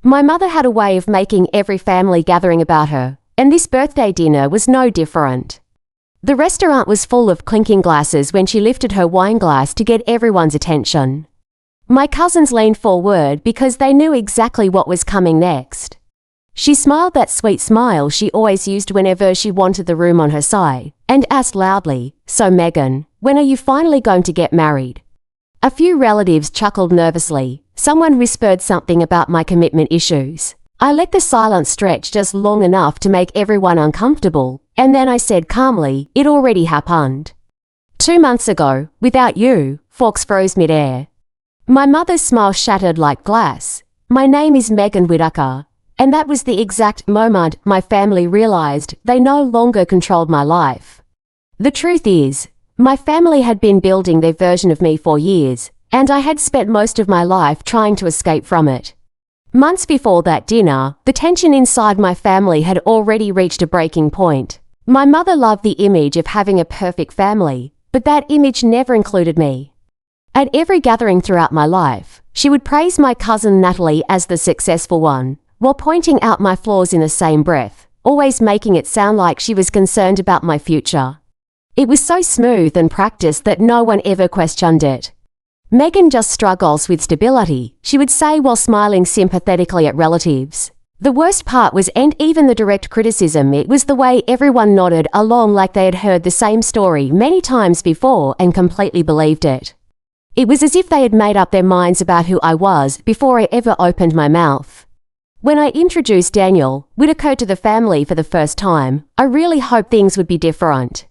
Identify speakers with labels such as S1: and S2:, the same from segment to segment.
S1: My mother had a way of making every family gathering about her, and this birthday dinner was no different. The restaurant was full of clinking glasses when she lifted her wine glass to get everyone's attention. My cousins leaned forward because they knew exactly what was coming next. She smiled that sweet smile she always used whenever she wanted the room on her side, and asked loudly, "So Megan, when are you finally going to get married?" A few relatives chuckled nervously. Someone whispered something about my commitment issues. I let the silence stretch just long enough to make everyone uncomfortable, and then I said calmly, "It already happened. 2 months ago, without you." Forks froze mid-air. My mother's smile shattered like glass. "My name is Megan Whitaker." And that was the exact moment my family realized they no longer controlled my life. The truth is, my family had been building their version of me for years, and I had spent most of my life trying to escape from it. Months before that dinner, the tension inside my family had already reached a breaking point. My mother loved the image of having a perfect family, but that image never included me. At every gathering throughout my life, she would praise my cousin Natalie as the successful one, while pointing out my flaws in the same breath, always making it sound like she was concerned about my future. It was so smooth and practiced that no one ever questioned it. "Megan just struggles with stability," she would say while smiling sympathetically at relatives. The worst part was, and even the direct criticism, it was the way everyone nodded along like they had heard the same story many times before and completely believed it. It was as if they had made up their minds about who I was before I ever opened my mouth. When I introduced Daniel Whitaker to the family for the first time, I really hoped things would be different.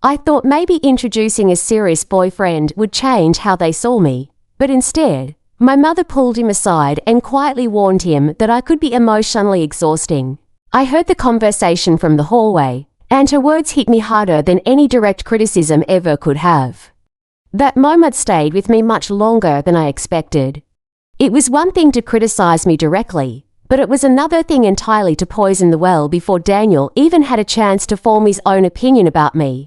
S1: I thought maybe introducing a serious boyfriend would change how they saw me, but instead, my mother pulled him aside and quietly warned him that I could be emotionally exhausting. I heard the conversation from the hallway, and her words hit me harder than any direct criticism ever could have. That moment stayed with me much longer than I expected. It was one thing to criticize me directly, but it was another thing entirely to poison the well before Daniel even had a chance to form his own opinion about me.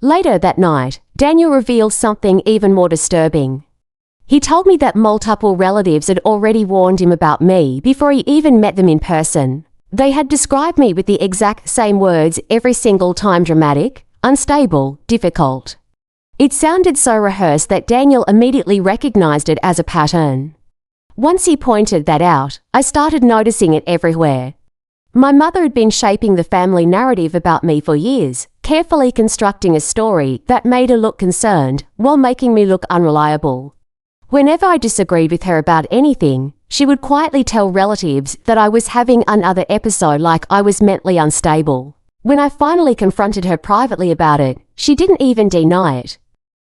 S1: Later that night, Daniel revealed something even more disturbing. He told me that multiple relatives had already warned him about me before he even met them in person. They had described me with the exact same words every single time: dramatic, unstable, difficult. It sounded so rehearsed that Daniel immediately recognized it as a pattern. Once he pointed that out, I started noticing it everywhere. My mother had been shaping the family narrative about me for years, carefully constructing a story that made her look concerned while making me look unreliable. Whenever I disagreed with her about anything, she would quietly tell relatives that I was having another episode, like I was mentally unstable. When I finally confronted her privately about it, she didn't even deny it.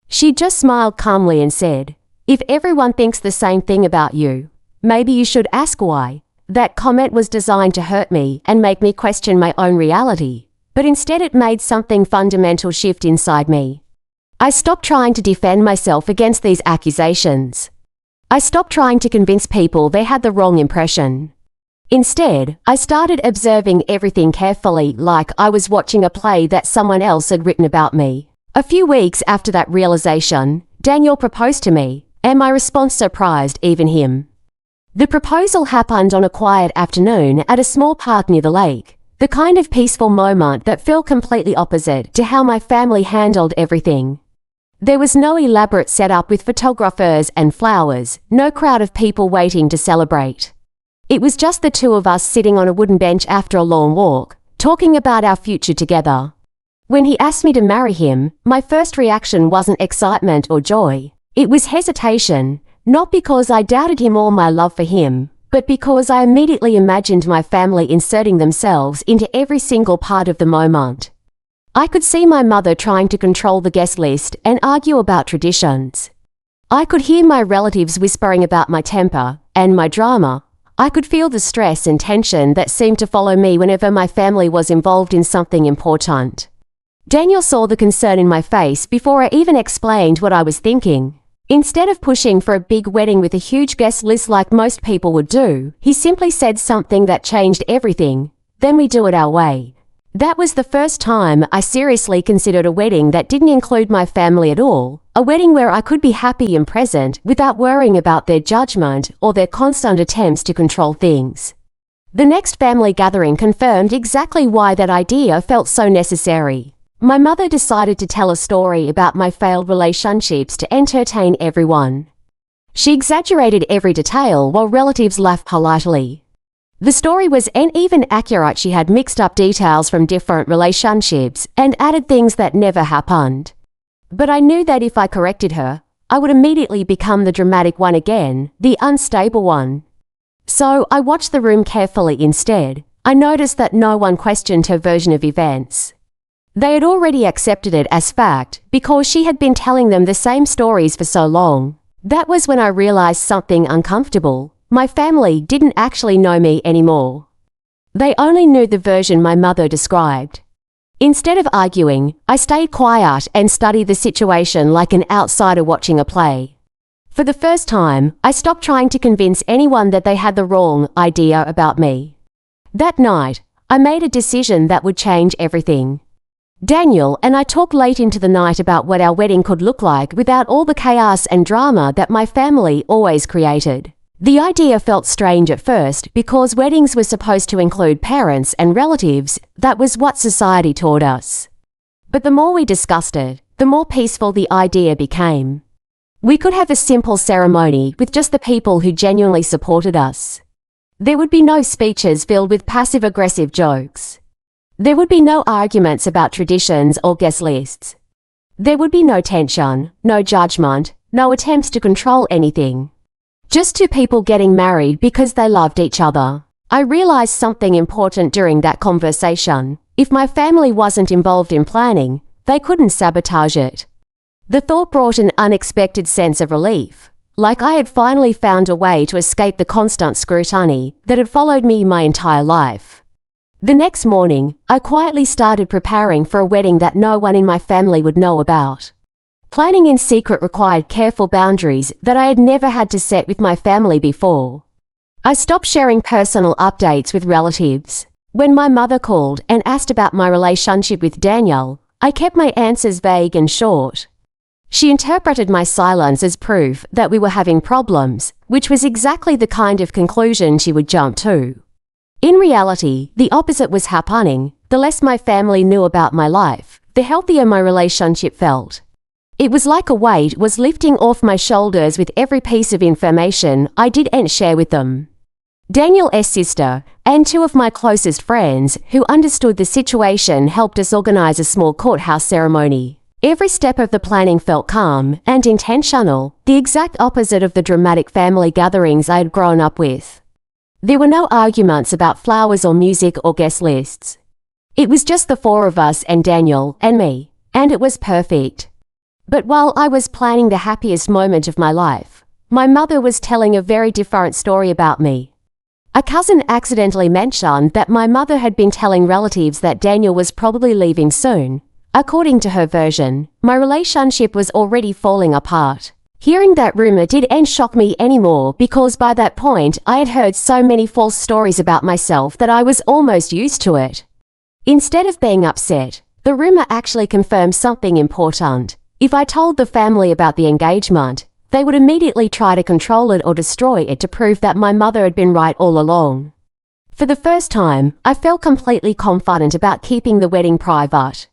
S1: She just smiled calmly and said, "If everyone thinks the same thing about you, maybe you should ask why." That comment was designed to hurt me and make me question my own reality, but instead it made something fundamental shift inside me. I stopped trying to defend myself against these accusations. I stopped trying to convince people they had the wrong impression. Instead, I started observing everything carefully, like I was watching a play that someone else had written about me. A few weeks after that realization, Daniel proposed to me, and my response surprised even him. The proposal happened on a quiet afternoon at a small park near the lake, the kind of peaceful moment that felt completely opposite to how my family handled everything. There was no elaborate setup with photographers and flowers, no crowd of people waiting to celebrate. It was just the two of us sitting on a wooden bench after a long walk, talking about our future together. When he asked me to marry him, my first reaction wasn't excitement or joy. It was hesitation. Not because I doubted him or my love for him, but because I immediately imagined my family inserting themselves into every single part of the moment. I could see my mother trying to control the guest list and argue about traditions. I could hear my relatives whispering about my temper and my drama. I could feel the stress and tension that seemed to follow me whenever my family was involved in something important. Daniel saw the concern in my face before I even explained what I was thinking. Instead of pushing for a big wedding with a huge guest list like most people would do, he simply said something that changed everything. "Then we do it our way." That was the first time I seriously considered a wedding that didn't include my family at all, a wedding where I could be happy and present without worrying about their judgment or their constant attempts to control things. The next family gathering confirmed exactly why that idea felt so necessary. My mother decided to tell a story about my failed relationships to entertain everyone. She exaggerated every detail while relatives laughed politely. The story was even accurate. She had mixed up details from different relationships and added things that never happened. But I knew that if I corrected her, I would immediately become the dramatic one again, the unstable one. So I watched the room carefully instead. I noticed that no one questioned her version of events. They had already accepted it as fact because she had been telling them the same stories for so long. That was when I realized something uncomfortable. My family didn't actually know me anymore. They only knew the version my mother described. Instead of arguing, I stayed quiet and studied the situation like an outsider watching a play. For the first time, I stopped trying to convince anyone that they had the wrong idea about me. That night, I made a decision that would change everything. Daniel and I talked late into the night about what our wedding could look like without all the chaos and drama that my family always created. The idea felt strange at first because weddings were supposed to include parents and relatives. That was what society taught us. But the more we discussed it, the more peaceful the idea became. We could have a simple ceremony with just the people who genuinely supported us. There would be no speeches filled with passive-aggressive jokes. There would be no arguments about traditions or guest lists. There would be no tension, no judgment, no attempts to control anything. Just two people getting married because they loved each other. I realized something important during that conversation. If my family wasn't involved in planning, they couldn't sabotage it. The thought brought an unexpected sense of relief, like I had finally found a way to escape the constant scrutiny that had followed me my entire life. The next morning, I quietly started preparing for a wedding that no one in my family would know about. Planning in secret required careful boundaries that I had never had to set with my family before. I stopped sharing personal updates with relatives. When my mother called and asked about my relationship with Daniel, I kept my answers vague and short. She interpreted my silence as proof that we were having problems, which was exactly the kind of conclusion she would jump to. In reality, the opposite was happening. The less my family knew about my life, the healthier my relationship felt. It was like a weight was lifting off my shoulders with every piece of information I didn't share with them. Daniel's sister and two of my closest friends who understood the situation helped us organize a small courthouse ceremony. Every step of the planning felt calm and intentional, the exact opposite of the dramatic family gatherings I had grown up with. There were no arguments about flowers or music or guest lists. It was just the four of us and Daniel and me, and it was perfect. But while I was planning the happiest moment of my life, my mother was telling a very different story about me. A cousin accidentally mentioned that my mother had been telling relatives that Daniel was probably leaving soon. According to her version, my relationship was already falling apart. Hearing that rumor didn't shock me anymore because by that point I had heard so many false stories about myself that I was almost used to it. Instead of being upset, the rumor actually confirmed something important. If I told the family about the engagement, they would immediately try to control it or destroy it to prove that my mother had been right all along. For the first time, I felt completely confident about keeping the wedding private.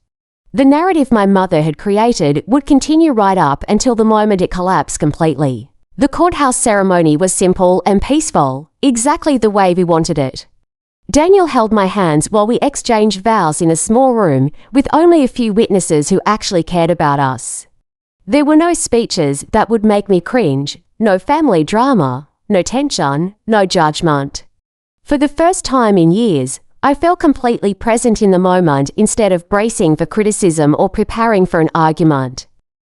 S1: The narrative my mother had created would continue right up until the moment it collapsed completely. The courthouse ceremony was simple and peaceful, exactly the way we wanted it. Daniel held my hands while we exchanged vows in a small room with only a few witnesses who actually cared about us. There were no speeches that would make me cringe, no family drama, no tension, no judgment. For the first time in years, I felt completely present in the moment instead of bracing for criticism or preparing for an argument.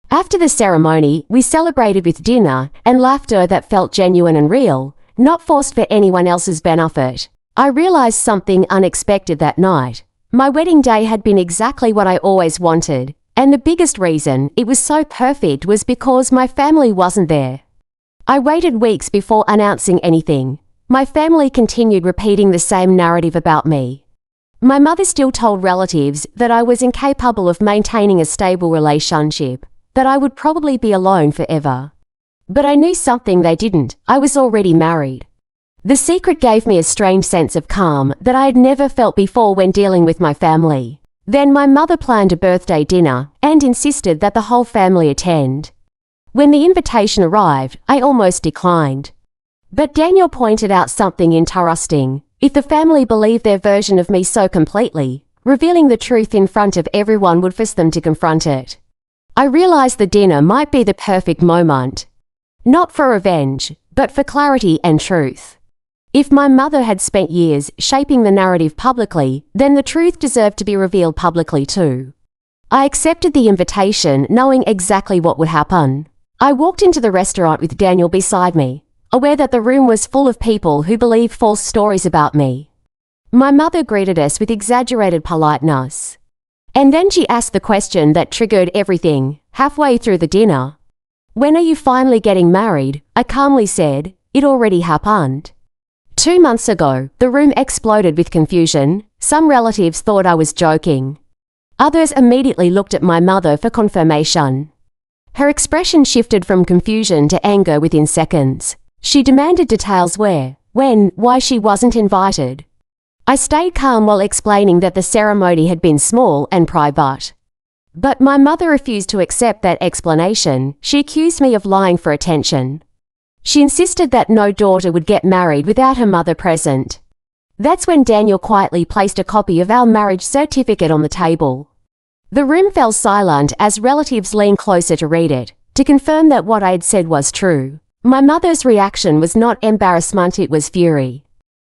S1: After the ceremony, we celebrated with dinner and laughter that felt genuine and real, not forced for anyone else's benefit. I realized something unexpected that night. My wedding day had been exactly what I always wanted, and the biggest reason it was so perfect was because my family wasn't there. I waited weeks before announcing anything. My family continued repeating the same narrative about me. My mother still told relatives that I was incapable of maintaining a stable relationship, that I would probably be alone forever. But I knew something they didn't. I was already married. The secret gave me a strange sense of calm that I had never felt before when dealing with my family. Then my mother planned a birthday dinner and insisted that the whole family attend. When the invitation arrived, I almost declined. But Daniel pointed out something interesting. If the family believed their version of me so completely, revealing the truth in front of everyone would force them to confront it. I realized the dinner might be the perfect moment. Not for revenge, but for clarity and truth. If my mother had spent years shaping the narrative publicly, then the truth deserved to be revealed publicly too. I accepted the invitation, knowing exactly what would happen. I walked into the restaurant with Daniel beside me, aware that the room was full of people who believed false stories about me. My mother greeted us with exaggerated politeness. And then she asked the question that triggered everything, halfway through the dinner. "When are you finally getting married?" I calmly said. "It already happened." 2 months ago, the room exploded with confusion. Some relatives thought I was joking. Others immediately looked at my mother for confirmation. Her expression shifted from confusion to anger within seconds. She demanded details where, when, why she wasn't invited. I stayed calm while explaining that the ceremony had been small and private. But my mother refused to accept that explanation. She accused me of lying for attention. She insisted that no daughter would get married without her mother present. That's when Daniel quietly placed a copy of our marriage certificate on the table. The room fell silent as relatives leaned closer to read it, to confirm that what I had said was true. My mother's reaction was not embarrassment, it was fury.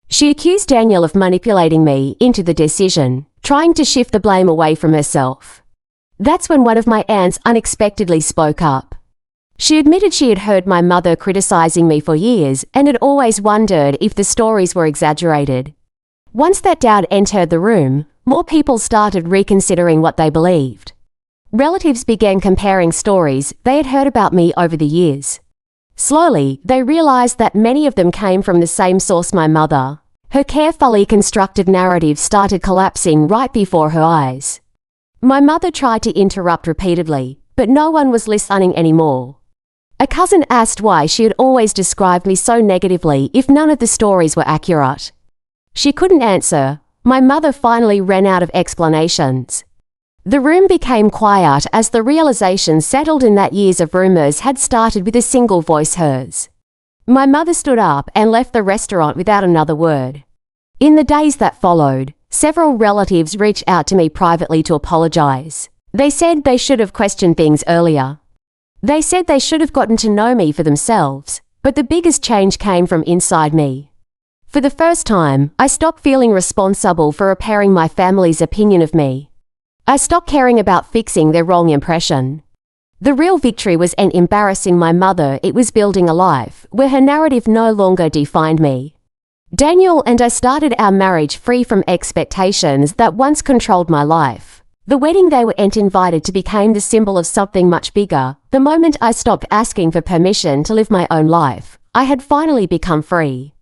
S1: She accused Daniel of manipulating me into the decision, trying to shift the blame away from herself. That's when one of my aunts unexpectedly spoke up. She admitted she had heard my mother criticizing me for years and had always wondered if the stories were exaggerated. Once that doubt entered the room, more people started reconsidering what they believed. Relatives began comparing stories they had heard about me over the years. Slowly, they realized that many of them came from the same source, my mother. Her carefully constructed narrative started collapsing right before her eyes. My mother tried to interrupt repeatedly, but no one was listening anymore. A cousin asked why she had always described me so negatively if none of the stories were accurate. She couldn't answer. My mother finally ran out of explanations. The room became quiet as the realization settled in that years of rumors had started with a single voice, hers. My mother stood up and left the restaurant without another word. In the days that followed, several relatives reached out to me privately to apologize. They said they should have questioned things earlier. They said they should have gotten to know me for themselves, but the biggest change came from inside me. For the first time, I stopped feeling responsible for repairing my family's opinion of me. I stopped caring about fixing their wrong impression. The real victory was in embarrassing my mother. It was building a life where her narrative no longer defined me. Daniel and I started our marriage free from expectations that once controlled my life. The wedding they weren't invited to became the symbol of something much bigger. The moment I stopped asking for permission to live my own life, I had finally become free.